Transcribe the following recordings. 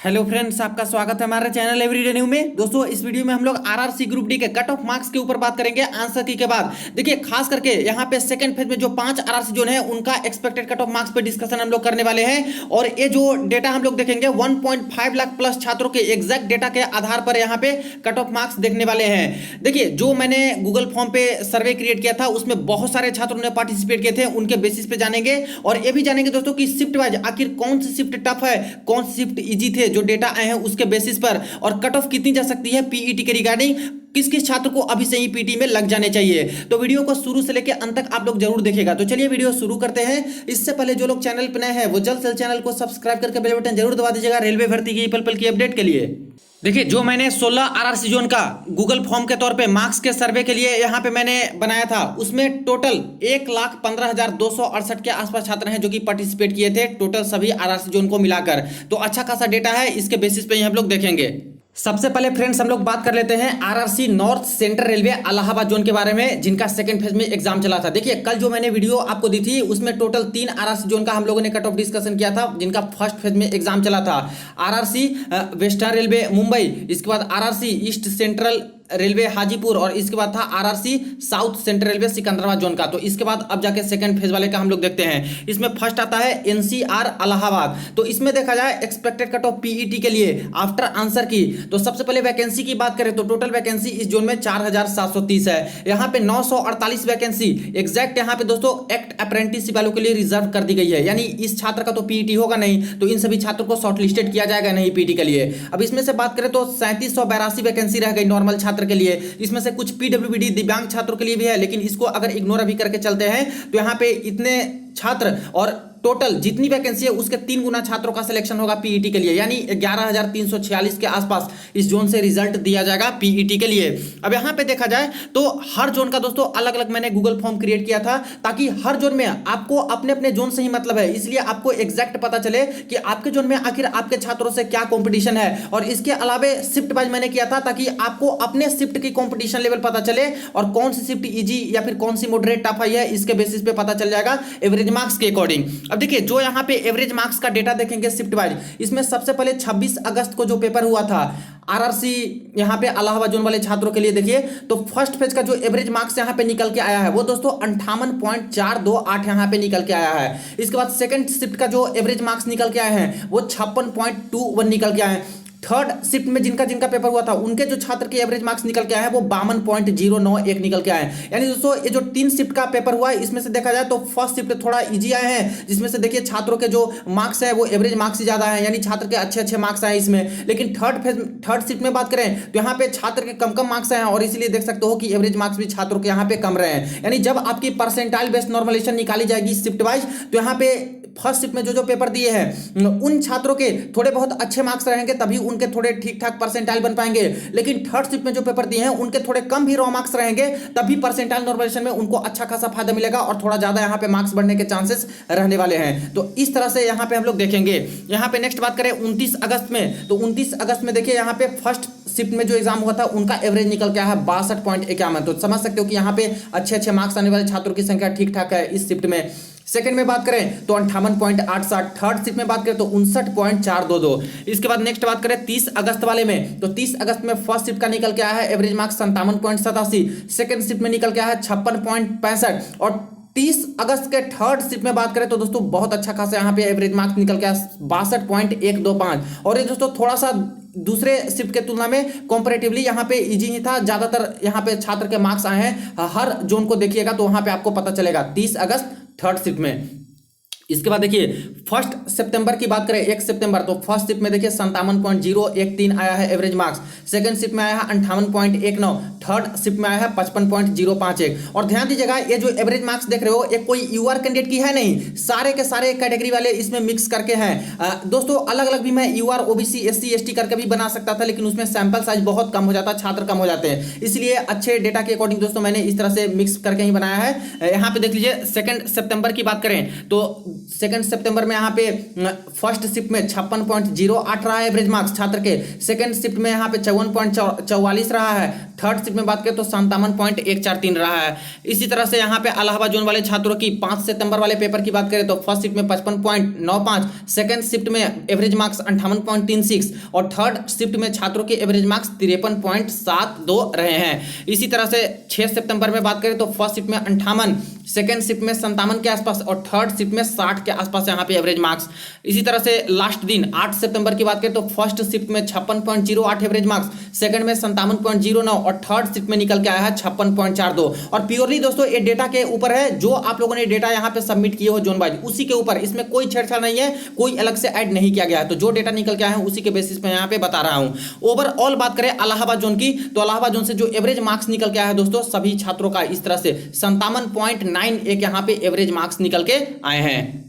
Hello friends, आपका स्वागत है हमारे चैनल एवरीडे न्यू में। दोस्तों, इस वीडियो में हम लोग आरआरसी ग्रुप डी के कट ऑफ मार्क्स के ऊपर बात करेंगे आंसर की के बाद। देखिए, खास करके यहाँ पे सेकंड फेज में जो 5 आरआरसी जोन है उनका एक्सपेक्टेड कट ऑफ मार्क्स पे डिस्कशन हम लोग करने वाले हैं। और ये जो डेटा हम लोग देखेंगे 1.5 लाख प्लस छात्रों के एग्जैक्ट डेटा के आधार पर यहाँ पे कट ऑफ मार्क्स देखने वाले हैं। देखिए, जो मैंने गूगल फॉर्म पे सर्वे क्रिएट किया था उसमें बहुत सारे छात्रों ने पार्टिसिपेट किए थे, उनके बेसिस पे जानेंगे। और ये भी जानेंगे दोस्तों कि शिफ्ट वाइज आखिर कौन सी शिफ्ट टफ है, कौन सी शिफ्ट इजी थे, जो डेटा आए हैं उसके बेसिस पर, और कट ऑफ कितनी जा सकती है पीईटी के रिगार्डिंग, किस किस छात्र को अभी से ही पीटी में लग जाने चाहिए। तो वीडियो को शुरू से लेकर अंत तक आप लोग जरूर देखिएगा। तो चलिए वीडियो शुरू करते हैं। इससे पहले जो लोग चैनल पर नए हैं वो जल्द से जल्द चैनल को सब्सक्राइब करके बेल बटन जरूर दबा दीजिएगा रेलवे भर्ती की पल पल की अपडेट के लिए। देखिए, जो मैंने 16 आरआरसी जोन का गूगल फॉर्म के तौर पे मार्क्स के सर्वे के लिए यहाँ पे मैंने बनाया था, उसमें टोटल 1,15,268 के आसपास छात्र हैं जो कि पार्टिसिपेट किए थे, टोटल सभी आरआरसी जोन को मिलाकर। तो अच्छा खासा डेटा है, इसके बेसिस पे ही हम लोग देखेंगे। सबसे पहले फ्रेंड्स हम लोग बात कर लेते हैं RRC north central railway Allahabad zone के बारे में, जिनका सेकंड फेज में एग्जाम चला था। देखिए, कल जो मैंने वीडियो आपको दी थी उसमें टोटल 3 आरआरसी जोन का हम लोगों ने कट ऑफ डिस्कशन किया था, जिनका फर्स्ट फेज में एग्जाम चला था। आरआरसी वेस्टर्न रेलवे मुंबई, इसके बाद RRC east central railway Hajipur, और इसके बाद था RRC south central railway Secunderabad zone का। तो इसके बाद अब जाके सेकंड फेज वाले का हम लोग देखते हैं। इसमें फर्स्ट आता है एनसीआर इलाहाबाद। तो इसमें देखा जाए एक्सपेक्टेड कट ऑफ पीईटी के लिए आफ्टर आंसर की, तो सबसे पहले वैकेंसी की बात करें तो टोटल वैकेंसी इस जोन में 4730 है। यहाँ पे 948 वैकेंसी एग्जैक्ट यहाँ पे दोस्तों एक्ट अप्रेंटिसशिप वालों के लिए रिजर्व कर दी गई है। यानी इस छात्र का तो पीईटी होगा नहीं, तो इन सभी छात्रों को शॉर्टलिस्टेड किया जाएगा नहीं पीईटी के लिए। अब इसमें से बात करें तो 3782 वैकेंसी रह गई नॉर्मल छात्र के लिए। इसमें से कुछ पीडब्ल्यूडी दिव्यांग छात्रों के लिए भी है, लेकिन इसको अगर इग्नोर अभी करके चलते हैं तो यहाँ पे इतने छात्र और टोटल जितनी वैकेंसी है उसके 3 गुना छात्रों का सिलेक्शन होगा पीईटी के लिए, यानी 11,346 के आसपास इस जोन से रिजल्ट दिया जाएगा पीईटी के लिए। अब यहाँ पे देखा जाए तो हर जोन का दोस्तों अलग अलग मैंने गूगल फॉर्म क्रिएट किया था, ताकि हर जोन में आपको अपने अपने जोन से ही मतलब है, इसलिए आपको एग्जैक्ट पता चले कि आपके जोन में आखिर आपके छात्रों से क्या कॉम्पिटिशन है। और इसके अलावा शिफ्ट वाइज मैंने किया था, ताकि आपको अपने शिफ्ट की कॉम्पिटिशन लेवल पता चले और कौन सी शिफ्ट इजी या फिर कौन सी मॉडरेट टफ आई है, इसके बेसिस पे पता चल जाएगा एवरेज मार्क्स के अकॉर्डिंग। अब देखिए, जो यहाँ पे एवरेज मार्क्स का डेटा देखेंगे शिफ्ट वाइज, इसमें सबसे पहले 26 अगस्त को जो पेपर हुआ था आरआरसी यहाँ पे इलाहाबाद जोन वाले छात्रों के लिए, देखिए तो फर्स्ट फेज का जो एवरेज मार्क्स यहाँ पे निकल के आया है वो दोस्तों 58.428 यहाँ पे निकल के आया है। इसके बाद सेकंड शिफ्ट का जो एवरेज मार्क्स निकल के आए हैं वो 56.21 निकल के आए हैं। थर्ड शिफ्ट में जिनका जिनका पेपर हुआ था उनके जो छात्र के एवरेज मार्क्स निकल के आए हैं वो 52.091 निकल के आए हैं। यानी दोस्तों ये जो 3 शिफ्ट का पेपर हुआ है इसमें से देखा जाए तो फर्स्ट शिफ्ट थोड़ा इजी आए हैं, जिसमें से देखिए छात्रों के जो मार्क्स है वो एवरेज मार्क्स ही ज्यादा है, यानी छात्र के अच्छे अच्छे मार्क्स आए इसमें। लेकिन थर्ड शिफ्ट में बात करें तो यहाँ पे छात्र के कम कम मार्क्स हैं, और इसीलिए देख सकते हो कि एवरेज मार्क्स भी छात्रों के यहाँ पे कम रहे हैं। यानी जब आपकी परसेंटाइल बेस्ड नॉर्मलाइजेशन निकाली जाएगी शिफ्ट वाइज, तो यहाँ पे फर्स्ट शिफ्ट में जो पेपर दिए हैं उन छात्रों के थोड़े बहुत अच्छे मार्क्स रहेंगे, तभी उनके थोड़े ठीक ठाक परसेंटाइल बन पाएंगे। लेकिन थर्ड शिफ्ट में जो पेपर दिए हैं उनके थोड़े कम भी रॉ मार्क्स रहेंगे, तभी परसेंटाइल नॉर्मलाइजेशन में उनको अच्छा खासा फायदा मिलेगा और थोड़ा ज्यादा यहाँ पे मार्क्स बढ़ने के चांसेस रहने वाले हैं। तो इस तरह से यहाँ पे हम लोग देखेंगे। यहाँ पे नेक्स्ट बात करें 29 अगस्त में, तो 29 अगस्त में देखिए यहाँ पे फर्स्ट शिफ्ट में जो एग्जाम हुआ था उनका एवरेज निकल के आया है 62.51। तो समझ सकते हो कि यहाँ पे अच्छे अच्छे मार्क्स आने वाले छात्रों की संख्या ठीक ठाक है इस शिफ्ट में। सेकंड में बात करें तो 58.87, थर्ड शिफ्ट में बात करें तो 59.422। इसके बाद नेक्स्ट बात करें 30 अगस्त वाले में, तो 30 अगस्त में फर्स्ट शिफ्ट का निकल के आया है एवरेज मार्क्स 57.87, सेकंड शिफ्ट में निकल के आया है 56.65, और 30 अगस्त के थर्ड शिफ्ट में बात करें तो दोस्तों बहुत अच्छा खासा यहाँ पे एवरेज मार्क्स निकल के आया 62.125। और ये दोस्तों थोड़ा सा दूसरे शिफ्ट के तुलना में कंपैरेटिवली यहाँ पे इजी ही था, ज्यादातर यहाँ पे छात्र के मार्क्स आए हैं। हर जोन को देखिएगा तो वहां पे आपको पता चलेगा 30 अगस्त थर्ड शिफ्ट में। इसके बाद देखिए फर्स्ट सितंबर की बात करें 1 सितंबर, तो फर्स्ट शिफ्ट में देखिए 57.013 आया है एवरेज मार्क्स, सेकंड शिफ्ट में आया है 58.19, थर्ड शिफ्ट में आया है 55.051। और ध्यान दीजिएगा ये जो एवरेज मार्क्स देख रहे हो ये कोई यूआर कैंडिडेट की है नहीं, सारे के सारे कैटेगरी वाले इसमें मिक्स करके हैं। दोस्तों अलग अलग भी मैं यूआर ओबीसी एससी एसटी करके भी बना सकता था, लेकिन उसमें सैंपल साइज बहुत कम हो जाता, छात्र कम हो जाते हैं, इसलिए अच्छे डेटा के अकॉर्डिंग दोस्तों मैंने इस तरह से मिक्स करके ही बनाया है। यहाँ पे देख लीजिए सेकंड सितंबर की बात करें तो सेकंड सितंबर में यहाँ पे फर्स्ट शिफ्ट में 56.08 रहा है एवरेज मार्क्स छात्र के, सेकंड शिफ्ट में यहाँ पे 54.44 रहा है, थर्ड शिफ्ट में बात करें तो 57.143 रहा है। इसी तरह से यहाँ पे इलाहाबाद जोन वाले छात्रों की 5 सितंबर वाले पेपर की बात करें तो फर्स्ट शिफ्ट में 55.95, सेकंड शिफ्ट में एवरेज मार्क्स 58.36 और थर्ड शिफ्ट में छात्रों के एवरेज मार्क्स 53.72 रहे हैं। इसी तरह से 6 सितंबर में बात करें तो फर्स्ट शिफ्ट में 58, सेकंड शिफ्ट में 57 के आसपास और थर्ड शिफ्ट में 60 के आसपास यहाँ पे एवरेज मार्क्स। इसी तरह से लास्ट दिन 8 सितंबर की बात करें तो फर्स्ट शिफ्ट में 56.08 एवरेज मार्क्स, सेकंड में 57.09 और थर्ड शिफ्ट में निकल के आया है 56.42। और प्योरली दोस्तों ये डेटा के ऊपर है, जो आप लोगों ने डेटा यहाँ पे सबमिट किए हो जोन वाइज उसी के ऊपर, इसमें कोई छेड़छाड़ नहीं है, कोई अलग से ऐड नहीं किया गया है। तो जो डेटा निकल के आया है उसी के बेसिस पे यहाँ पे बता रहा हूँ। ओवरऑल बात करें इलाहाबाद जोन की तो इलाहाबाद जोन से जो एवरेज मार्क्स निकल के आया है दोस्तों सभी छात्रों का इस तरह से 57.91 यहाँ पे एवरेज मार्क्स निकल के आए हैं।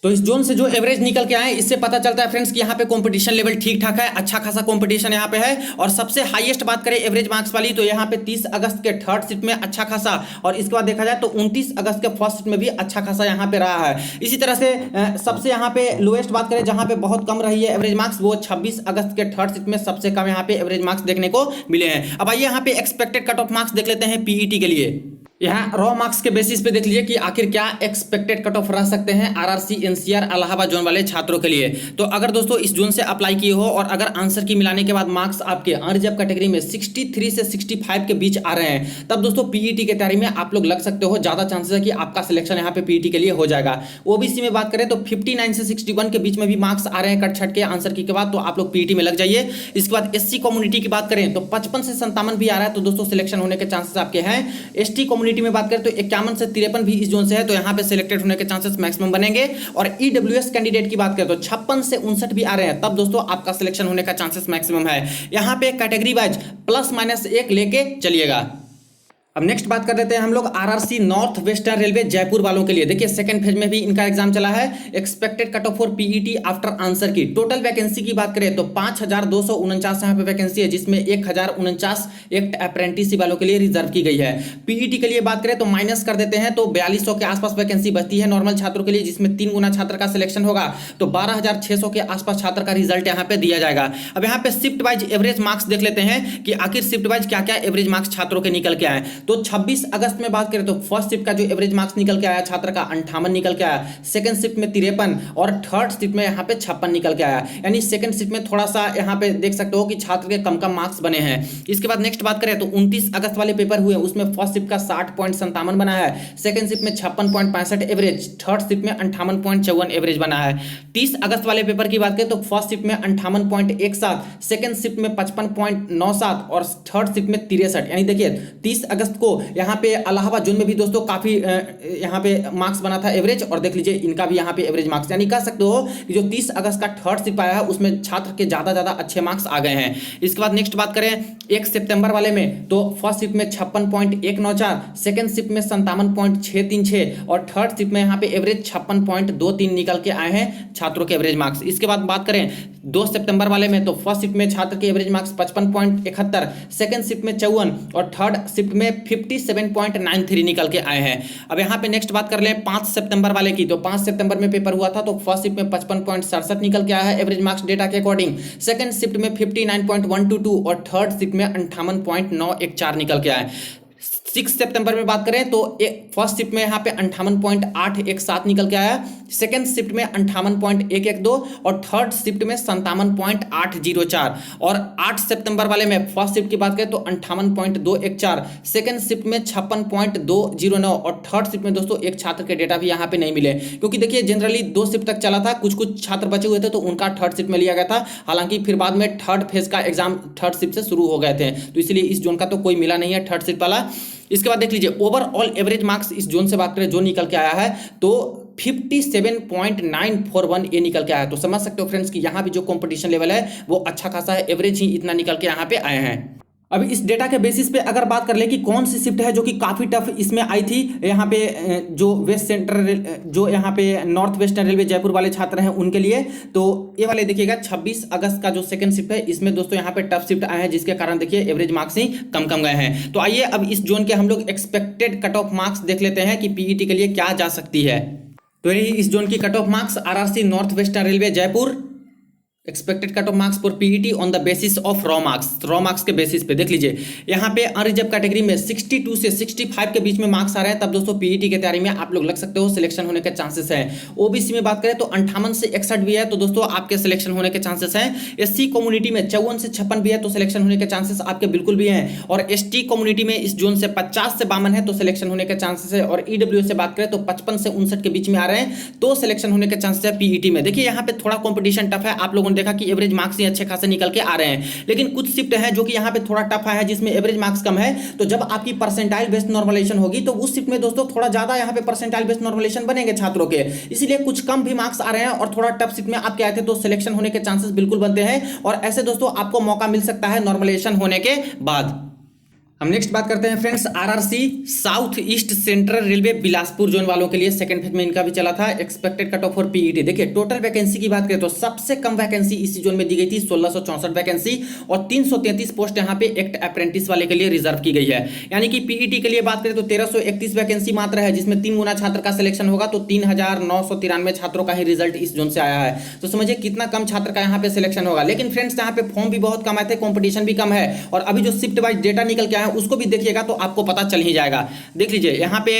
तो इस जोन से जो एवरेज निकल के आए इससे पता चलता है फ्रेंड्स कि यहाँ पे कंपटीशन लेवल ठीक ठाक है, अच्छा खासा कंपटीशन यहाँ पे है। और सबसे हाईएस्ट बात करें एवरेज मार्क्स वाली तो यहाँ पे 30 अगस्त के थर्ड शिफ्ट में अच्छा खासा, और इसके बाद देखा जाए तो 29 अगस्त के फर्स्ट शिफ्ट में भी अच्छा खासा यहाँ पे रहा है। इसी तरह से सबसे यहाँ पे लोएस्ट बात करें जहाँ पे बहुत कम रही है एवरेज मार्क्स वो 26 अगस्त के थर्ड शिफ्ट में सबसे कम यहाँ पे एवरेज मार्क्स देखने को मिले हैं। अब आइए यहाँ पे एक्सपेक्टेड कट ऑफ मार्क्स देख लेते हैं पीईटी के लिए। यहाँ रॉ मार्क्स के बेसिस पे देख लीजिए कि आखिर क्या एक्सपेक्टेड कट ऑफ रह सकते हैं आरआरसी एनसीआर इलाहाबाद जोन वाले छात्रों के लिए। तो अगर दोस्तों इस जोन से अप्लाई किए हो और अगर आंसर की मिलाने के बाद मार्क्स आपके अनरिजर्व कैटेगरी में 63 से 65 के बीच आ रहे हैं तब दोस्तों पीईटी की तैयारी में आप लोग लग सकते हो, ज्यादा चांसेस है कि आपका सिलेक्शन यहाँ पे पीईटी के लिए हो जाएगा। ओबीसी में बात करें तो 59 से 61 के बीच में भी मार्क्स आ रहे हैं कट छट के आंसर की के बाद, तो आप लोग पीईटी में लग जाइए। इसके बाद एससी कम्युनिटी की बात करें तो 55 से 57 भी आ रहा है, तो दोस्तों सिलेक्शन होने के चांसेस आपके हैं। एसटी कम्युनिटी में बात करें तो 51 से 53 भी इस जोन से है, तो यहाँ पे सिलेक्टेड होने के चांसेस मैक्सिमम बनेंगे। और ईडब्ल्यूएस कैंडिडेट की बात करें तो 56 से 59 भी आ रहे हैं, तब दोस्तों आपका सिलेक्शन होने का चांसेस मैक्सिमम है। यहाँ पे कैटेगरी वाइज +-1 लेके चलिएगा। अब नेक्स्ट बात कर लेते हैं हम लोग RRC north western railway Jaipur वालों के लिए। देखिए सेकंड फेज में भी इनका एग्जाम चला है। Expected cut of for PET after answer की टोटल वैकेंसी की बात करें तो 5249 यहाँ पे वैकेंसी है, जिसमें 1049 एक अप्रेंटिस वालों के लिए रिजर्व की गई है। पीईटी के लिए बात करें तो माइनस कर देते हैं तो 4200 के आसपास वैकेंसी बचती है नॉर्मल छात्रों के लिए, जिसमें 3 गुना छात्र का सिलेक्शन होगा तो 12600 के आसपास छात्र का रिजल्ट यहाँ पे दिया जाएगा। अब यहाँ पे शिफ्ट वाइज एवरेज मार्क्स देख लेते हैं कि आखिर शिफ्ट वाइज क्या क्या एवरेज मार्क्स छात्रों के निकल के आए। तो 26 अगस्त में बात करें तो फर्स्ट शिफ्ट का जो एवरेज मार्क्स निकल के आया छात्र का 58 निकल के आया, सेकंड शिफ्ट में 53 और थर्ड शिफ्ट में यहाँ पे 56 निकल के आया। यानी सेकंड शिफ्ट में थोड़ा सा यहाँ पे देख सकते हो कि छात्र के कम कम मार्क्स बने हैं। इसके बाद नेक्स्ट बात करें तो 29 अगस्त वाले पेपर हुए, उसमें फर्स्ट शिफ्ट का 60.57 बना है, सेकंड शिफ्ट में 56.65 एवरेज, थर्ड शिफ्ट में 58.54 एवरेज बना है। 30 अगस्त वाले पेपर की बात करें तो फर्स्ट शिफ्ट में 58.17, सेकंड शिफ्ट में 55.97 और थर्ड शिफ्ट में 63। यानी देखिए 30 अगस्त को यहाँ पे इलाहाबाद जोन में भी दोस्तों काफी यहाँ पे मार्क्स बना था एवरेज, और देख लीजिए इनका भी यहाँ पे एवरेज मार्क्स, यानी कह सकते हो कि जो 30 अगस्त का थर्ड शिफ्ट आया है उसमें छात्र के ज्यादा अच्छे मार्क्स आ गए हैं। इसके बाद नेक्स्ट बात करें 1 सितंबर वाले में तो फर्स्ट शिफ्ट में 56.194, सेकंड शिफ्ट में 57.636 और थर्ड शिफ्ट में यहाँ पे एवरेज 56.23 निकल के आए हैं छात्रों के एवरेज मार्क्स। इसके बाद बात करें 2 सितंबर वाले में तो फर्स्ट शिफ्ट में छात्र के एवरेज मार्क्स 55.71, सेकंड शिफ्ट में 54 और थर्ड शिफ्ट में 57.93 निकल के आए हैं। अब यहाँ पे नेक्स्ट बात कर लें 5 सितंबर वाले की, तो 5 सितंबर में पेपर हुआ था तो फर्स्ट शिफ्ट में 55.67 निकल के आया है एवरेज मार्क्स डेटा के अकॉर्डिंग, सेकंड शिफ्ट में 59.122 और थर्ड शिफ्ट में 58.914 निकल के आए। 6 सितंबर में बात करें तो फर्स्ट शिफ्ट में यहाँ पे 58.817 निकल के आया, सेकंड शिफ्ट में 58.112 और थर्ड शिफ्ट में 57.804। और 8 सितंबर वाले में फर्स्ट शिफ्ट की बात करें तो 58.214, सेकंड शिफ्ट में 56.209 और थर्ड शिफ्ट में दोस्तों एक छात्र के डेटा भी यहाँ पे नहीं मिले, क्योंकि देखिए जनरली 2 शिफ्ट तक चला था, कुछ छात्र बचे हुए थे तो उनका थर्ड शिफ्ट में लिया गया था। हालांकि फिर बाद में थर्ड फेज का एग्जाम थर्ड शिफ्ट से शुरू हो गए थे, तो इसलिए इस जोन का तो कोई मिला नहीं है थर्ड शिफ्ट वाला। इसके बाद देख लीजिए ओवरऑल एवरेज मार्क्स इस जोन से बात करें जो निकल के आया है तो 57.941 ये निकल के आया है। तो समझ सकते हो फ्रेंड्स कि यहाँ भी जो कंपटीशन लेवल है वो अच्छा खासा है, एवरेज ही इतना निकल के यहाँ पे आए हैं। अब इस डेटा के बेसिस पे अगर बात कर ले कि कौन सी शिफ्ट है जो कि काफ़ी टफ इसमें आई थी, यहाँ पे जो वेस्ट सेंट्रल जो यहाँ पे नॉर्थ वेस्टर्न रेलवे जयपुर वाले छात्र हैं उनके लिए, तो ये वाले देखिएगा 26 अगस्त का जो सेकंड शिफ्ट है इसमें दोस्तों यहाँ पे टफ शिफ्ट आए हैं, जिसके कारण देखिए एवरेज मार्क्स ही कम गए हैं। तो आइए अब इस जोन के हम लोग एक्सपेक्टेड कट ऑफ मार्क्स देख लेते हैं कि पीईटी के लिए क्या जा सकती है। तो यही इस जोन की cut off marks RRC north western railway Jaipur. Expected cut off marks for PET on the basis of raw marks के बेसिस पे देख लीजिए। यहाँ पे अनरिजर्व कैटेगरी में 62 से 65 के बीच में मार्क्स आ रहे हैं, तब दोस्तों पीईटी की तैयारी में आप लोग लग सकते हो, सिलेक्शन होने के चांसेस हैं। ओबीसी में बात करें तो 58 से 61 भी है, तो दोस्तों आपके सिलेक्शन होने के चांसेस हैं। एससी कम्युनिटी में 54 से 56 भी है, तो सिलेक्शन होने के चांसेस आपके बिल्कुल भी हैं। और एसटी कम्युनिटी में इस जोन से 50 से 52 है, तो सिलेक्शन होने के चांसेस है। और ईडब्ल्यू से बात करें तो 55 से 59 के बीच में आ रहे हैं, तो सिलेक्शन होने के चांसेस है पीईटी में। देखिए यहाँ पे थोड़ा कॉम्पिटिशन टफ है, आप लोगों ने देखा कि एवरेज मार्क्स ही अच्छे खासे निकल के आ रहे हैं, लेकिन कुछ शिफ्ट है जो कि यहाँ पे थोड़ा टफ है, जिसमें एवरेज मार्क्स कम है। तो जब आपकी परसेंटाइल बेस्ड नॉर्मलाइजेशन होगी तो उस शिफ्ट में दोस्तों थोड़ा ज्यादा यहाँ पे परसेंटाइल बेस्ड नॉर्मलाइजेशन बनेंगे छात्रों के, इसलिए कुछ कम भी मार्क्स आ रहे हैं और थोड़ा टफ शिफ्ट में आप क्या थे तो सिलेक्शन होने के चांसेस बिल्कुल बनते हैं। और ऐसे दोस्तों आपको मौका मिल सकता है नॉर्मलाइजेशन होने के बाद। हम नेक्स्ट बात करते हैं friends RRC south east central railway Bilaspur zone वालों के लिए सेकंड फेज में इनका भी चला था। Expected cut of for PET देखिए, टोटल वैकेंसी की बात करें तो सबसे कम वैकेंसी इसी जोन में दी गई थी 1664 वैकेंसी, और 333 पोस्ट यहां पे एक्ट अप्रेंटिस वाले के लिए रिजर्व की गई है। यानी कि पीईटी के लिए बात करें तो 1331 वैकेंसी मात्र है, जिसमें 3 गुना छात्र का सिलेक्शन होगा, तो 3993 छात्रों का ही रिजल्ट इस जोन से आया है। तो समझिए कितना कम छात्र का यहाँ पे सिलेक्शन होगा। लेकिन फ्रेंड्स यहाँ पे फॉर्म भी बहुत कम आए थे, कॉम्पिटिशन भी कम है, और अभी जो शिफ्ट वाइज डेटा निकल के आया है उसको भी देखिएगा तो आपको पता चल ही जाएगा। देख लीजिए यहाँ पे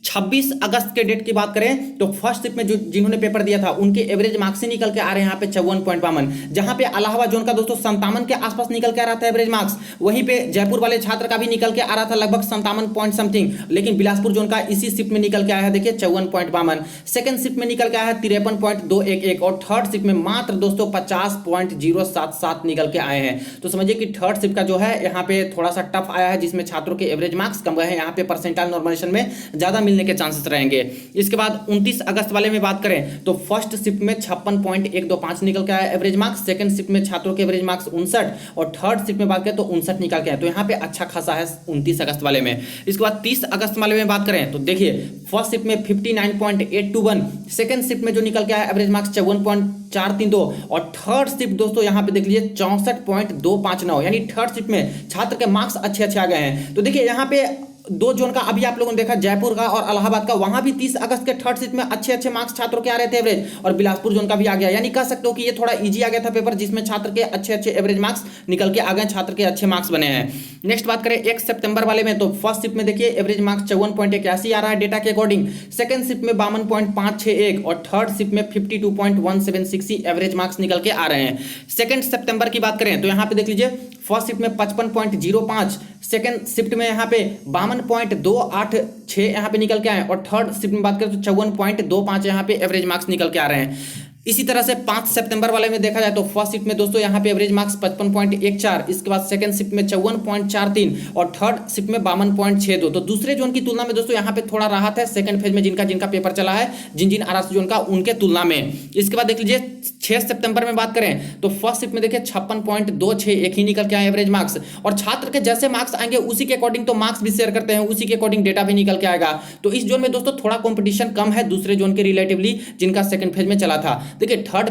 26 अगस्त के डेट की बात करें तो फर्स्ट शिफ्ट में जो जिन्होंने पेपर दिया था उनके एवरेज मार्क्स ही निकल के आ रहे हैं यहाँ पे 54.52, जहां पे इलाहाबाद जोन का दोस्तों 57 के आसपास निकल के आ रहा था एवरेज मार्क्स। वहीं पे जयपुर वाले छात्र का भी निकल के आ रहा था लगभग 57 पॉइंट समथिंग, लेकिन बिलासपुर जोन का इसी शिफ्ट में निकल के आया है देखिए 54.52। सेकंड शिफ्ट में निकल के आया है 53.211, और थर्ड शिफ्ट में मात्र दोस्तों 50.077 निकल के आए हैं। तो समझिए कि थर्ड शिफ्ट का जो है यहाँ पे थोड़ा सा टफ आया है, जिसमें छात्रों के एवरेज मार्क्स कम गए हैं, यहाँ पे परसेंटाइल नॉर्मलाइजेशन में ज्यादा मिलने के चांसेस रहेंगे। इसके बाद 29 अगस्त वाले में बात करें तो फर्स्ट शिफ्ट में 56.125 निकल के आया एवरेज मार्क्स, सेकंड शिफ्ट में छात्रों के एवरेज मार्क्स 59, और थर्ड शिफ्ट में बात करें तो 59 निकल के आए। तो यहाँ पे अच्छा खासा है 29 अगस्त वाले में। इसके बाद 30 अगस्त वाले में बात करें तो देखिए फर्स्ट शिफ्ट में 59.821, सेकंड शिफ्ट में जो निकल के आया एवरेज मार्क्स 54.432, और थर्ड शिफ्ट दोस्तों यहाँ पे देख लीजिए 64.259, यानी थर्ड शिफ्ट में छात्र के मार्क्स अच्छे अच्छे आ गए हैं। तो देखिए यहाँ पे दो जोन का अभी आप लोगों ने देखा, जयपुर का और इलाहाबाद का, वहां भी 30 अगस्त के थर्ड शिफ्ट में अच्छे अच्छे मार्क्स छात्रों के आ रहे थे एवरेज, और बिलासपुर जोन का भी आ गया। यानी कह सकते हो कि ये थोड़ा इजी आ गया था पेपर, जिसमें छात्र के अच्छे अच्छे एवरेज मार्क्स निकल के आ गए, छात्र के अच्छे मार्क्स बने हैं। नेक्स्ट बात करें 1 सितंबर वाले में तो फर्स्ट शिफ्ट में देखिए एवरेज मार्क्स 54.81 आ रहा है डेटा के अकॉर्डिंग, सेकंड शिफ्ट में 52.561, और थर्ड शिफ्ट में 52.176 एवरेज मार्क्स निकल के आ रहे हैं। सेकंड सितंबर की बात करें तो यहाँ पे देख लीजिए फर्स्ट शिफ्ट में 55.05, सेकंड शिफ्ट में यहाँ पे 52.286 यहाँ पे निकल के आए, और थर्ड शिफ्ट में बात करें तो 54.25 यहाँ पे एवरेज मार्क्स निकल के आ रहे हैं। इसी तरह से 5 सितंबर वाले में देखा जाए तो फर्स्ट शिफ्ट में दोस्तों यहाँ पे एवरेज मार्क्स 55.14, इसके बाद सेकंड शिफ्ट में 54.43, और थर्ड शिफ्ट में 52.62। तो दूसरे जोन की तुलना में दोस्तों यहाँ पे थोड़ा राहत है सेकंड फेज में, जिनका जिनका पेपर चला है, जिन आरआरसी जोन का, उनके तुलना में। इसके बाद देख लीजिए 6 सितंबर में बात करें तो फर्स्ट शिफ्ट में देखिए 56.261 ही निकल के आए एवरेज मार्क्स, और छात्र के जैसे मार्क्स आएंगे उसी के अकॉर्डिंग तो मार्क्स भी शेयर करते हैं, उसी के अकॉर्डिंग डेटा भी निकल के आएगा। तो इस जोन में दोस्तों थोड़ा कॉम्पिटिशन कम है दूसरे जोन के रिलेटिवली, जिनका सेकंड फेज में चला था। देखिए थर्ड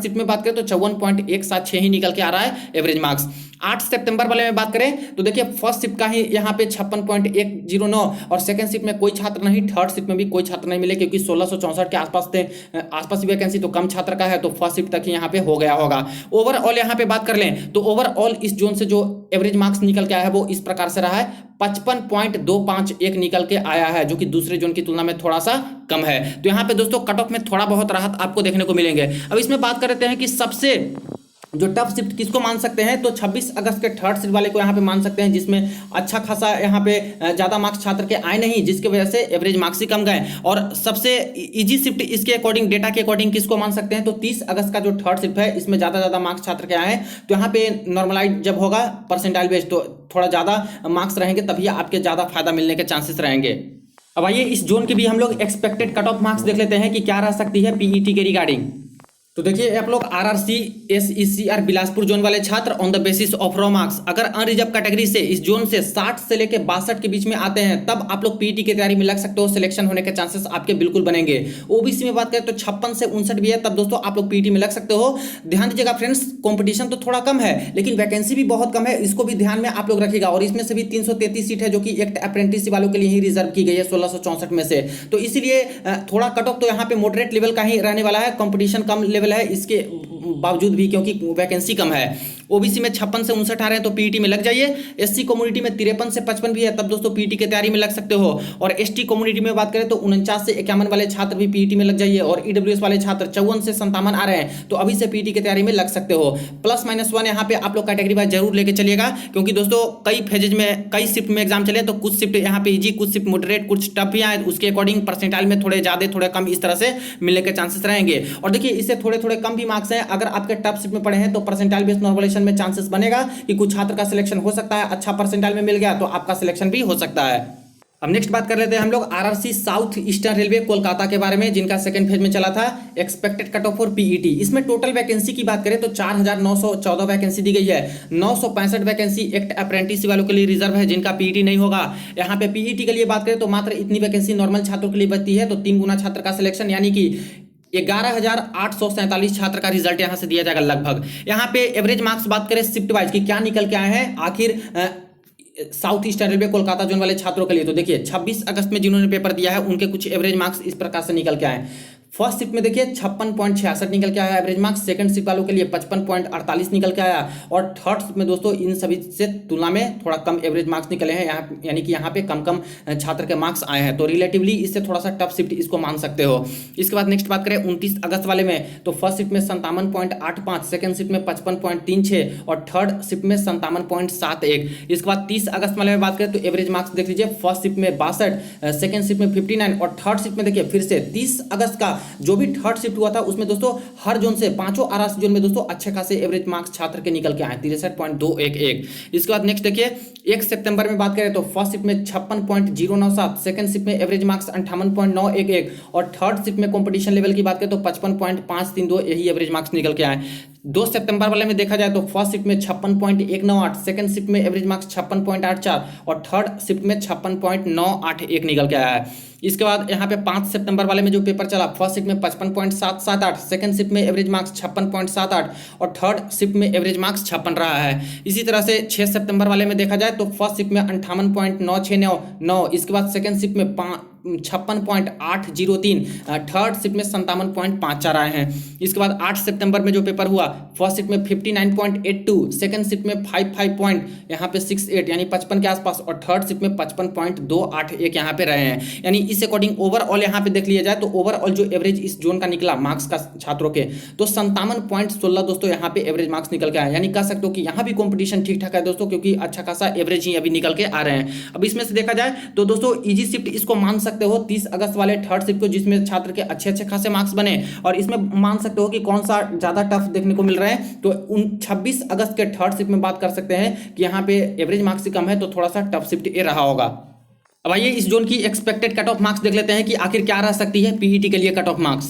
शिफ्ट में बात करें तो 54.176 ही निकल के आ रहा है एवरेज मार्क्स। 8 सितंबर वाले में बात करें तो देखिए फर्स्ट शिफ्ट का ही यहाँ पे 56.109, और सेकंड शिफ्ट में कोई छात्र नहीं, थर्ड शिफ्ट में भी कोई छात्र नहीं मिले, क्योंकि 1664 के आसपास थे, आसपास वैकेंसी तो कम छात्र का है, तो फर्स्ट शिफ्ट तक ही यहाँ पे हो गया होगा। ओवरऑल यहाँ पे बात कर लें तो ओवरऑल इस जोन से जो एवरेज मार्क्स निकल के आया है वो इस प्रकार से रहा है, 55.251 निकल के आया है, जो कि दूसरे जोन की तुलना में थोड़ा सा कम है। तो यहाँ पे दोस्तों कट ऑफ में थोड़ा बहुत राहत आपको देखने को मिलेंगे। अब इसमें बात करते हैं कि सबसे जो टफ शिफ्ट किसको मान सकते हैं, तो 26 अगस्त के थर्ड शिफ्ट वाले को यहाँ पे मान सकते हैं, जिसमें अच्छा खासा यहाँ पे ज़्यादा मार्क्स छात्र के आए नहीं, जिसकी वजह से एवरेज मार्क्स ही कम गए। और सबसे इजी शिफ्ट इसके अकॉर्डिंग, डेटा के अकॉर्डिंग किसको मान सकते हैं, तो 30 अगस्त का जो थर्ड शिफ्ट है इसमें ज़्यादा मार्क्स छात्र के आए हैं। तो यहाँ पे नॉर्मलाइज जब होगा परसेंटाइल बेस्ड तो थोड़ा ज़्यादा मार्क्स रहेंगे, तभी आपके ज़्यादा फायदा मिलने के चांसेस रहेंगे। अब आइए इस जोन के भी हम लोग एक्सपेक्टेड कट ऑफ मार्क्स देख लेते हैं कि क्या रह सकती है पीईटी के रिगार्डिंग। तो देखिए आप लोग आरआरसी एसईसीआर बिलासपुर जोन वाले छात्र on the basis of raw marks अगर अनरिजर्व कैटेगरी से इस जोन से 60 से लेके 62 के बीच में आते हैं तब आप लोग पीईटी की तैयारी में लग सकते हो। सिलेक्शन होने के चांसेस आपके बिल्कुल बनेंगे। ओबीसी में बात करें तो 56 से 59 भी है, तब दोस्तों आप लोग पीईटी में लग सकते हो। ध्यान दीजिएगा फ्रेंड्स, कंपटीशन तो थोड़ा कम है लेकिन वैकेंसी भी बहुत कम है, इसको भी ध्यान में आप लोग रखिएगा। और इसमें से भी 333 सीट है जो कि एक्ट अप्रेंटिस वालों के लिए ही रिजर्व की गई है 1664 में से। तो इसीलिए थोड़ा कट ऑफ तो यहाँ पे मॉडरेट लेवल का ही रहने वाला है। कंपटीशन कम लेवल है इसके बावजूद भी, क्योंकि वैकेंसी कम है। ओबीसी में 56 से 59 आ रहे हैं तो पीईटी में लग जाइए। एससी कम्युनिटी में 53 से 55 भी है, तब दोस्तों पीईटी की तैयारी में लग सकते हो। और एसटी कम्युनिटी में बात करें तो 49 से 51 वाले छात्र भी पीईटी में लग जाइए। और ईडब्ल्यूएस वाले छात्र 54 से 57 आ रहे हैं तो अभी से पीईटी की तैयारी में लग सकते हो। +-1 यहाँ पे आप लोग कैटेगरी वाइज जरूर लेके चलिएगा, क्योंकि दोस्तों कई फेजेज में कई शिफ्ट में एग्जाम चले तो कुछ शिफ्ट यहाँ पे इजी, कुछ शिफ्ट मॉडरेट, कुछ टफ भी आए, उसके अकॉर्डिंग परसेंटाइल में थोड़े ज्यादा थोड़े कम इस तरह से मिलने के चांसेस रहेंगे। और देखिए इससे थोड़े थोड़े कम भी मार्क्स हैं, अगर आपके टफ शिफ्ट में पढ़े हैं तो परसेंटाइल बेस्ड नॉर्मलाइजेशन में चांसेस बनेगा कि कुछ छात्र का सिलेक्शन हो सकता है। अच्छा परसेंटाइल में मिल गया तो आपका सिलेक्शन भी हो सकता है। अब नेक्स्ट बात कर लेते हैं हम लोग RRC south eastern railway Kolkata के बारे में, जिनका सेकंड फेज में चला था expected cut of for PET. इसमें टोटल वैकेंसी की बात करें तो 4914 वैकेंसी दी गई है। 965 वैकेंसी एक्ट अप्रेंटिस वालों के लिए रिजर्व है जिनका पीईटी नहीं होगा। यहाँ पे पीईटी के लिए बात करें तो मात्र इतनी वैकेंसी नॉर्मल छात्रों के लिए बचती है, तो 3 गुना छात्र का सिलेक्शन यानी कि 11,847 छात्र का रिजल्ट यहां से दिया जाएगा लगभग। यहां पे एवरेज मार्क्स बात करें शिफ्ट वाइज की क्या निकल के आए हैं आखिर south eastern railway Kolkata zone वाले छात्रों के लिए, तो देखिए 26 अगस्त में जिन्होंने पेपर दिया है उनके कुछ एवरेज मार्क्स इस प्रकार से निकल के आए। फर्स्ट शिफ्ट में देखिए 56.66 निकल के आया एवरेज मार्क्स। सेकंड शिफ्ट वालों के लिए 55.48 निकल के आया। और थर्ड शिफ्ट में दोस्तों इन सभी से तुलना में थोड़ा कम एवरेज मार्क्स निकले हैं यहाँ, यानी कि यहाँ पे कम छात्र के मार्क्स आए हैं, तो रिलेटिवली इससे थोड़ा सा टफ शिफ्ट इसको मान सकते हो। इसके बाद नेक्स्ट बात करें 29 अगस्त वाले में, तो फर्स्ट शिफ्ट में 57.85, सेकंड शिफ्ट में 55.36 और थर्ड शिफ्ट में 57.71। इसके बाद 30 अगस्त वाले में बात करें तो एवरेज मार्क्स देख लीजिए, फर्स्ट शिफ्ट में 62, सेकंड शिफ्ट में 59 और थर्ड शिफ्ट में देखिए फिर से 30 अगस्त का जो भी थर्ड शिफ्ट हुआ था उसमें दोस्तों हर जोन से पांचों आरआरसी जोन में दोस्तों अच्छे खासे एवरेज मार्क्स छात्र के निकल के आए 63.211। इसके बाद नेक्स्ट देखिए 1 सितंबर में बात करें तो फर्स्ट शिफ्ट में 56.097, सेकंड शिफ्ट में एवरेज मार्क्स 58.911 और थर्ड शिफ्ट में कंपटीशन लेवल की बात करें तो 55.532 यही एवरेज मार्क्स निकल के आए। 2 सितंबर वाले में देखा जाए तो फर्स्ट शिफ्ट में 56.198, सेकंड शिफ्ट में एवरेज मार्क्स 56.84 और थर्ड शिफ्ट में 56.981 निकल के आया है। इसके बाद यहाँ पे 5 सितंबर वाले में जो पेपर चला, फर्स्ट शिफ्ट में 55.778, सेकंड शिफ्ट में एवरेज मार्क्स 56.78 और थर्ड शिफ्ट में एवरेज मार्क्स 56 रहा है। इसी तरह से 6 सितंबर वाले में देखा जाए तो फर्स्ट शिफ्ट में 58.9699, इसके बाद सेकंड शिफ्ट में 56.803, थर्ड शिफ्ट में 57.54 आए हैं। इसके बाद 8 सितंबर में जो पेपर हुआ, फर्स्ट शिफ्ट में 59.82, सेकंड शिफ्ट में 55.68 यानी 55 के आसपास और थर्ड शिफ्ट में 55.281 यहाँ पे रहे हैं। यानी इस अकॉर्डिंग ओवरऑल यहाँ पे देख लिया जाए तो ओवरऑल जो एवरेज इस जोन का निकला मार्क्स का छात्रों के, तो 57.16 दोस्तों यहाँ पे एवरेज मार्क्स निकल के आए। यानी कह सकते हो कि यहाँ भी कॉम्पिटिशन ठीक ठाक है दोस्तों, क्योंकि अच्छा खासा एवरेज ही अभी निकल के आ रहे हैं। अब इसमें से देखा जाए तो दोस्तों इजी शिफ्ट इसको मान सकते हो 30 अगस्त वाले थर्ड शिफ्ट को, जिसमें छात्र के अच्छे खासे मार्क्स बने, और इसमें मान सकते हो कि कौन सा ज्यादा टफ देखने को मिल रहा है, तो 26 अगस्त के थर्ड शिफ्ट में बात कर सकते हैं कि यहाँ पे एवरेज मार्क्स कम है तो थोड़ा सा टफ शिफ्ट ये रहा होगा। अब आइए इस जोन की एक्सपेक्टेड कट ऑफ मार्क्स देख लेते हैं कि आखिर क्या रह सकती है पीईटी के लिए कट ऑफ मार्क्स।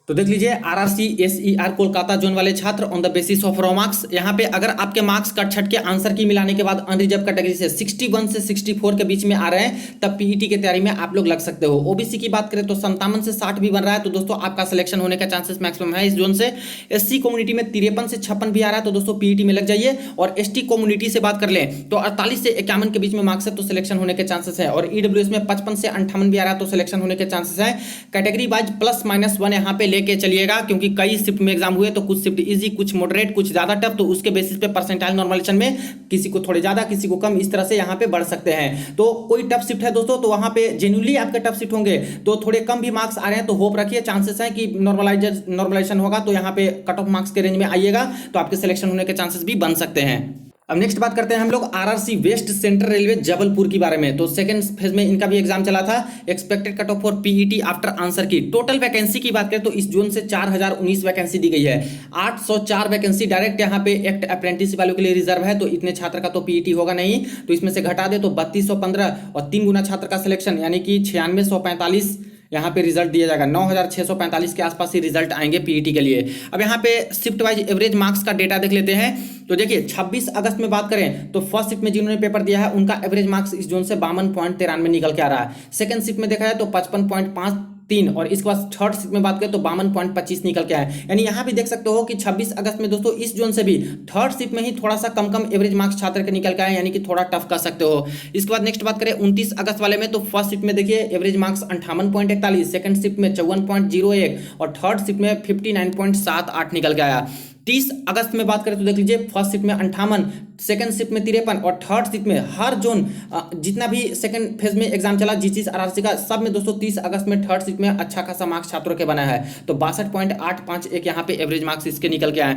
तो देख लीजिए आरआरसी एसईआर कोलकाता जोन वाले छात्र on the basis of raw marks, यहाँ पे अगर आपके मार्क्स कट छट के आंसर की मिलाने के बाद अनरिजर्व कैटेगरी से 61 से 64 के बीच में आ रहे हैं तब पीईटी की तैयारी में आप लोग लग सकते हो। ओबीसी की बात करें तो 57 से 60 भी बन रहा है तो दोस्तों आपका सिलेक्शन होने का चांसेस मैक्सिमम है इस जोन से। एससी कम्युनिटी में 53 से 56 भी आ रहा है तो दोस्तों पीईटी में लग जाइए। और एसटी कम्युनिटी से बात कर लें तो 48 से 51 के बीच में मार्क्स है तो सिलेक्शन होने के चांसेस है। और ईडब्ल्यूएस में 55 से 58 भी आ रहा है तो सिलेक्शन होने के चांसेस है। कैटेगरी वाइज +-1 यहाँ पे लेके चलिएगा, क्योंकि कई शिफ्ट में एग्जाम हुए तो कुछ शिफ्ट इजी, कुछ मॉडरेट, कुछ ज्यादा टफ, तो उसके बेसिस पे परसेंटाइल नॉर्मलाइजेशन में किसी को थोड़े ज्यादा किसी को कम इस तरह से यहाँ पे बढ़ सकते हैं। तो कोई टफ शिफ्ट है दोस्तों तो वहां पे जेन्युइनली आपके टफ शिफ्ट होंगे तो थोड़े कम भी मार्क्स आ रहे हैं तो होप रखिए चांसेस है कि नॉर्मलाइजेशन होगा तो यहाँ पे कट ऑफ मार्क्स के रेंज में आइएगा तो आपके सिलेक्शन होने के चांसेस भी बन सकते हैं। अब नेक्स्ट बात करते हैं हम लोग RRC west central railway Jabalpur के बारे में। तो सेकंड फेज में इनका भी एग्जाम चला था, expected cut of for PET after answer की। टोटल वैकेंसी की बात करें तो इस जोन से 4019 वैकेंसी दी गई है। 804 वैकेंसी डायरेक्ट यहाँ पे एक्ट अप्रेंटिस वालों के लिए रिजर्व है, तो इतने छात्र का तो पीईटी होगा नहीं, तो इसमें से घटा दे तो 3215 और 3 गुना छात्र का सिलेक्शन यानी कि 9645 यहाँ पे रिजल्ट दिया जाएगा। 9645 के आसपास ही रिजल्ट आएंगे पीईटी के लिए। अब यहाँ पे शिफ्ट वाइज एवरेज मार्क्स का डेटा देख लेते हैं। तो देखिए 26 अगस्त में बात करें तो फर्स्ट शिफ्ट में जिन्होंने पेपर दिया है उनका एवरेज मार्क्स इस जोन से 52.93 निकल के आ रहा है। सेकंड शिफ्ट में देखा है तो 55.53 और इसके बाद थर्ड शिफ्ट में बात करें तो 52.25 निकल के आए। यानी यहाँ भी देख सकते हो कि 26 अगस्त में दोस्तों इस जोन से भी थर्ड शिफ्ट में ही थोड़ा सा कम एवरेज मार्क्स छात्र के निकल के आए, यानी कि थोड़ा टफ कर सकते हो। इसके बाद नेक्स्ट बात करें 29 अगस्त वाले में तो फर्स्ट शिफ्ट में देखिए एवरेज मार्क्स 58.41, सेकंड शिफ्ट में 54.01 और थर्ड शिफ्ट में 59.78 निकल के आया। 30 अगस्त में बात करें तो देख लीजिए फर्स्ट शिफ्ट में 58, सेकंड शिफ्ट में 53 और थर्ड शिफ्ट में हर जोन जितना भी सेकंड फेज में एग्जाम चला जीसीस आरआरसी का सब में दोस्तों 30 अगस्त में थर्ड शिफ्ट में अच्छा खासा मार्क्स छात्रों के बना है। तो 62.851 यहाँ पे एवरेज मार्क्स इसके निकल के आए।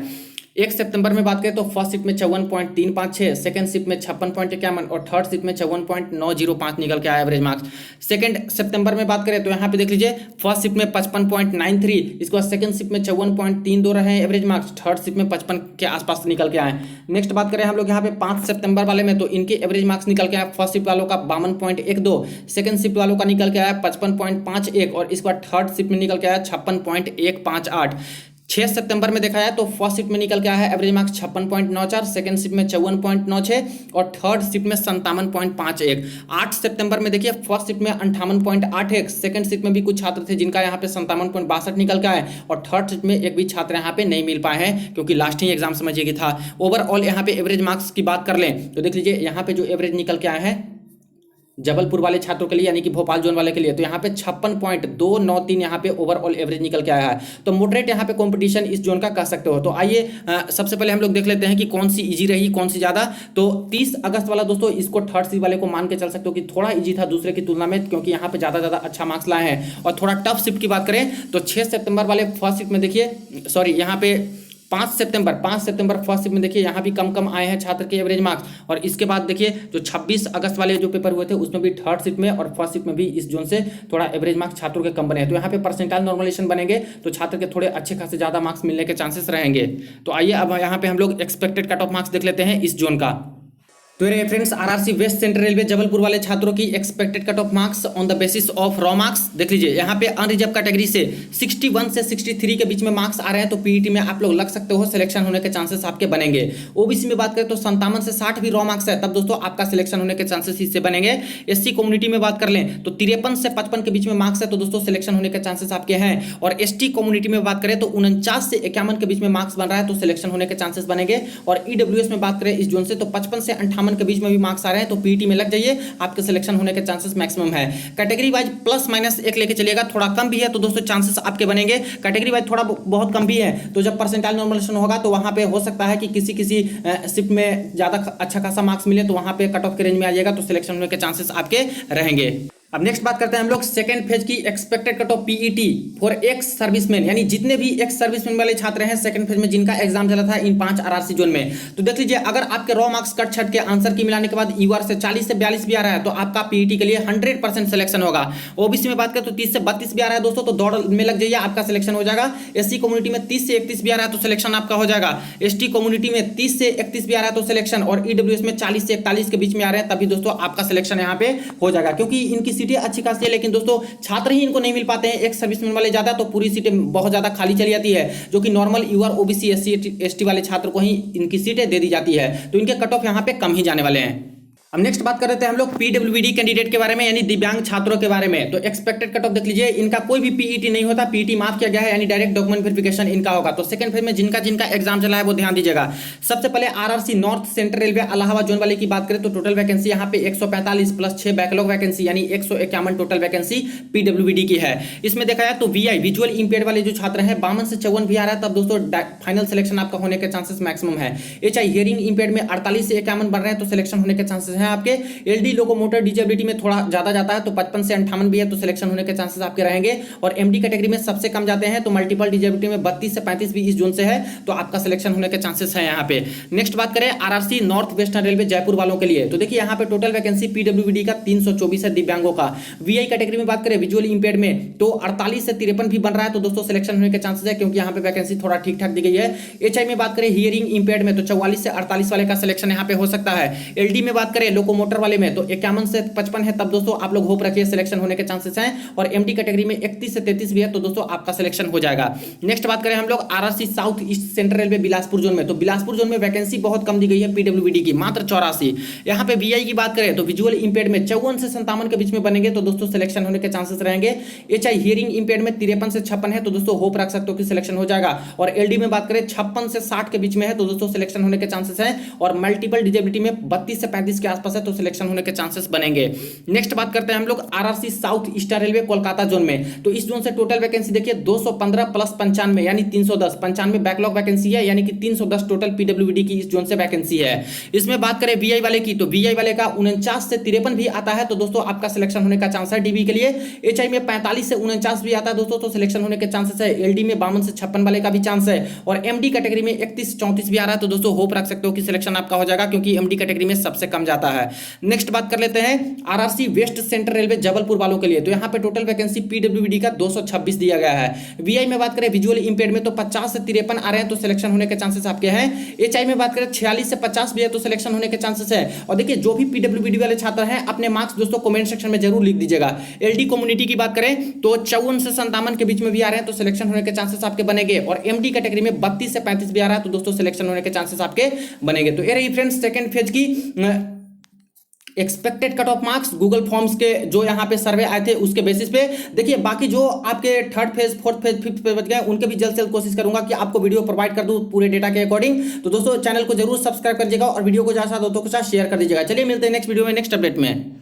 1 सितंबर में बात करें तो फर्स्ट शिफ्ट में 54.356, सेकंड शिफ्ट में 56.51 और थर्ड शिफ्ट में 54.905 निकल के आया एवरेज मार्क्स। सेकंड सितंबर में बात करें तो यहाँ पे देख लीजिए फर्स्ट शिफ्ट में 55.93, इसके बाद सेकंड शिफ्ट में 54.32 रहे हैं एवरेज मार्क्स, थर्ड शिफ्ट में 55 के आसपास निकल के आए। नेक्स्ट बात करें हम लोग यहाँ पे 5 सितंबर वाले में तो इनके एवरेज मार्क्स निकल के आया। फर्स्ट शिफ्ट वालों का 52.12, सेकंड शिफ्ट वालों का निकल के आया 55.51 और इसके बाद थर्ड शिफ्ट में निकल के आया 56.158। 6 सितंबर में देखा है तो फर्स्ट शिफ्ट में निकल के आया है एवरेज मार्क्स 56.94, सेकंड शिफ्ट में 54.96 और थर्ड शिफ्ट में 57.51। 8 सितंबर में देखिए फर्स्ट शिफ्ट में 58.81, सेकंड शिफ्ट में भी कुछ छात्र थे जिनका यहाँ पे 57.62 निकल के आए और थर्ड शिफ्ट में एक भी छात्र यहाँ पे नहीं मिल पाए हैं क्योंकि लास्ट ही एग्जाम समझिए कि था। ओवरऑल यहाँ पे एवरेज मार्क्स की बात कर लें तो देख लीजिए यहाँ पे जो एवरेज निकल के आए हैं जबलपुर वाले छात्रों के लिए यानी कि भोपाल जोन वाले के लिए तो यहाँ पे 56.293 यहाँ पे ओवरऑल एवरेज निकल के आया है। तो मॉडरेट यहाँ पे कंपटीशन इस जोन का कह सकते हो। तो आइए सबसे पहले हम लोग देख लेते हैं कि कौन सी इजी रही कौन सी ज्यादा। तो 30 अगस्त वाला दोस्तों इसको थर्ड शिफ्ट वाले को मान के चल सकते हो कि थोड़ा इजी था दूसरे की तुलना में क्योंकि यहाँ पे ज्यादा अच्छा मार्क्स लाए हैं। और थोड़ा टफ शिफ्ट की बात करें तो 6 सितंबर वाले फर्स्ट शिफ्ट में देखिए सॉरी यहाँ पे 5 सितंबर फर्स्ट शिफ्ट में देखिए यहाँ भी कम आए हैं छात्र के एवरेज मार्क्स। और इसके बाद देखिए जो 26 अगस्त वाले जो पेपर हुए थे उसमें भी थर्ड शिफ्ट में और फर्स्ट शिफ्ट में भी इस जोन से थोड़ा एवरेज मार्क्स छात्रों के कम बने हैं। तो यहाँ पे परसेंटाइल नॉर्मलाइजेशन बनेंगे तो छात्र के थोड़े अच्छे खासे ज्यादा मार्क्स मिलने के चांसेस रहेंगे। तो आइए अब यहाँ पे हम लोग एक्सपेक्टेड कट ऑफ मार्क्स देख लेते हैं इस जोन का। तो ये friends RRC west central railway Jabalpur वाले छात्रों की expected cut off marks on the basis of raw marks देख लीजिए। यहाँ पे अनरिजर्व कैटेगरी से 61 से 63 के बीच में मार्क्स आ रहे हैं तो पीईटी में आप लोग लग सकते हो, सिलेक्शन होने के चांसेस आपके बनेंगे। ओबीसी में बात करें तो 57 से 60 भी रॉ मार्क्स है तब दोस्तों आपका सिलेक्शन होने के चांसेस इससे बनेंगे। एससी कम्युनिटी में बात कर लें तो 53 से 55 के बीच में मार्क्स है तो दोस्तों सिलेक्शन होने के चांसेस आपके हैं। और एसटी कम्युनिटी में बात करें तो 49 से 51 के बीच में मार्क्स बन रहा है तो सिलेक्शन होने के चांसेस बनेंगे। और ईडब्ल्यूएस में बात करें इस जोन से तो 55 से 58 के बीच में भी मार्क्स आ रहे हैं तो पीटी में लग जाइए, आपके सिलेक्शन होने के चांसेस मैक्सिमम है। कैटेगरी वाइज प्लस माइनस एक लेके चलिएगा, थोड़ा कम भी है तो दोस्तों चांसेस आपके बनेंगे। कैटेगरी वाइज थोड़ा बहुत कम भी है तो जब परसेंटाइल नॉर्मलाइजेशन होगा तो वहां पे हो सकता है कि किसी शिफ्ट में ज्यादा अच्छा खासा मार्क्स मिले तो वहां पे कट ऑफ के रेंज में आ जाएगा तो सिलेक्शन होने के चांसेस आपके रहेंगे। अब नेक्स्ट बात करते हैं हम लोग सेकंड फेज की expected cut of PET for ex serviceman, यानी जितने भी एक्स सर्विसमैन वाले छात्र हैं सेकंड फेज में जिनका एग्जाम चला था इन 5 आरआरसी जोन में। तो देख लीजिए अगर आपके रॉ मार्क्स कट छट के आंसर की मिलाने के बाद यूआर से 40 से 42 भी आ रहा है तो आपका पीईटी के लिए 100% सिलेक्शन होगा। ओबीसी में बात करें तो 30 से 32 भी आ रहा है दोस्तों तो दौड़ में लग जाइए, आपका सिलेक्शन हो जाएगा। एससी कम्युनिटी में 30 से 31 भी आ रहा है तो सिलेक्शन आपका हो जाएगा। एसटी कम्युनिटी में 30 से 31 भी आ रहा है तो सिलेक्शन, और ईडब्ल्यूएस में 40 से 41 के बीच में आ रहे हैं तभी दोस्तों आपका सिलेक्शन यहाँ पे हो जाएगा क्योंकि इनकी सीटें अच्छी खासी है लेकिन दोस्तों छात्र ही इनको नहीं मिल पाते हैं। एक सर्विसमैन वाले ज्यादा तो पूरी सीटें बहुत ज्यादा खाली चली जाती है जो कि normal UR OBC SC ST वाले छात्र को ही इनकी सीटें दे दी जाती है तो इनके कट ऑफ यहाँ पे कम ही जाने वाले हैं। अब नेक्स्ट बात कर रहे थे हम लोग पीडब्ल्यूडी कैंडिडेट के बारे में यानी दिव्यांग छात्रों के बारे में। तो एक्सपेक्टेड कट ऑफ देख लीजिए, इनका कोई भी पीईटी नहीं होता, पीईटी माफ किया गया है यानी डायरेक्ट डॉक्यूमेंट वेरिफिकेशन इनका होगा। तो सेकंड फेज में जिनका एग्जाम चला है वो ध्यान दीजिएगा। सबसे पहले RRC north central railway Allahabad zone वाले की बात करें तो टोटल वैकेंसी यहाँ पे 145 प्लस 6 बैकलॉग वैकेंसी यानी 151 टोटल वैकेंसी पीडब्ल्यूडी की है। इसमें देखा जाए तो वीआई विजुअल इंपेयर्ड वाले जो छात्र हैं 52 से 54 भी आ रहा है तब दोस्तों फाइनल सिलेक्शन आपका होने के चांसेस मैक्सिमम है। एचआई हियरिंग इंपेयर्ड में 48 से 51 बन रहे हैं तो सिलेक्शन होने के चांसेस हैं आपके। एलडी लोकोमोटर डिजेबिलिटी में थोड़ा ज्यादा जाता है तो 55 से 58 भी है तो सिलेक्शन होने के चांसेस आपके रहेंगे। और एमडी कैटेगरी में सबसे कम जाते हैं तो मल्टीपल डिजेबिलिटी में 32 से 35 भी इस जोन से है तो आपका सिलेक्शन होने के चांसेस है यहाँ पे। नेक्स्ट बात करें RRC north western railway Jaipur वालों के लिए तो देखिए यहाँ पे टोटल वैकेंसी पीडब्ल्यूडी का 324 है दिव्यांगों का। वीआई कैटेगरी में बात करें विजुअल इंपेयर्ड में तो 48 से 53 भी बन रहा है तो दोस्तों सिलेक्शन होने के चांसेस है क्योंकि यहाँ पे वैकेंसी थोड़ा ठीक ठाक दी गई है। एचआई में बात करें हियरिंग इंपेयर्ड में तो 44 से 48 वाले का सिलेक्शन यहाँ पे हो सकता है। एलडी में बात करें लोकोमोटर वाले में तो 51 से 55 है, तब दोस्तों आप लोग होप रखिए सिलेक्शन होने के चांसेस हैं। और एमडी कैटेगरी में 31 से 33 भी है, तो दोस्तों आपका सिलेक्शन हो जाएगा। नेक्स्ट बात करें हम लोग RRC south east central railway Bilaspur zone में, तो बिलासपुर जोन में वैकेंसी बहुत कम दी गई है पीडब्ल्यूडी की, मात्र 84। यहाँ पे वीआई की बात करें तो विजुअल इंपेयर्ड में 54 से 57 के बीच में बनेंगे, तो दोस्तों सिलेक्शन होने के चांसेस रहेंगे। एचआई हियरिंग इंपेयर्ड में 53 से 56 है, तो दोस्तों होप रख सकते हो कि सिलेक्शन हो जाएगा। और एलडी में बात करें 56 से 60 के बीच में है, तो दोस्तों सिलेक्शन होने के चांसेस है। और मल्टीपल डिजेबिलिटी में 32 से 35 के आसपास है, तो सिलेक्शन होने के चांसेस बनेंगे। नेक्स्ट बात करते हैं हम लोग RRC south eastern railway Kolkata zone में, तो इस जोन से टोटल वैकेंसी देखिए 215 प्लस 95 यानी 310, 95 बैकलॉग वैकेंसी है, यानी कि 310 टोटल पीडब्ल्यूडी की इस जोन से वैकेंसी है। इसमें बात करें वीआई वाले की, तो वीआई वाले का 49 से 53 भी आता है, तो दोस्तों आपका सिलेक्शन होने का चांस है डीबी के लिए। एचआई में 45 से 49 भी आता है दोस्तों, तो सिलेक्शन होने के चांसेस है। एलडी में 52 से 56 वाले का भी चांस है। और एमडी कैटेगरी में 31 34 भी आ रहा है, तो दोस्तों होप रख सकते हो कि सिलेक्शन आपका हो जाएगा, क्योंकि एमडी कैटेगरी में सबसे कम जाता है। नेक्स्ट बात कर लेते हैं RRC west central railway Jabalpur वालों के लिए, तो यहाँ पे टोटल वैकेंसी पीडब्ल्यूडी का 226 दिया गया है। वीआई में बात करें विजुअल इंपेयर्ड में तो 50 से 53 आ रहे हैं, तो सिलेक्शन होने के चांसेस आपके हैं। एचआई में बात करें 46 से 50 भी है, तो सिलेक्शन होने के चांसेस है। और देखिए जो भी पीडब्ल्यूडी वाले छात्र हैं अपने मार्क्स दोस्तों कमेंट सेक्शन में जरूर लिख दीजिएगा। एलडी कम्युनिटी की बात करें तो 54 से 57 के बीच में भी आ रहे हैं, तो सिलेक्शन होने के चांसेस आपके बनेंगे। और एमडी कैटेगरी में 32 से 35 भी आ रहा है, तो दोस्तों सिलेक्शन होने के चांसेस आपके बनेंगे। तो ये रही फ्रेंड्स सेकंड फेज की expected cut off marks Google forms के जो यहाँ पे सर्वे आए थे उसके बेसिस पे। देखिए बाकी जो आपके third phase, fourth phase, fifth phase बच गए उनके भी जल्द से जल्द कोशिश करूंगा कि आपको वीडियो प्रोवाइड कर दूं पूरे डेटा के अकॉर्डिंग। तो दोस्तों चैनल को जरूर सब्सक्राइब कर दीजिएगा और वीडियो को ज्यादा दोस्तों के साथ शेयर कर दीजिएगा। चलिए मिलते हैं नेक्स्ट वीडियो में नेक्स्ट अपडेट में।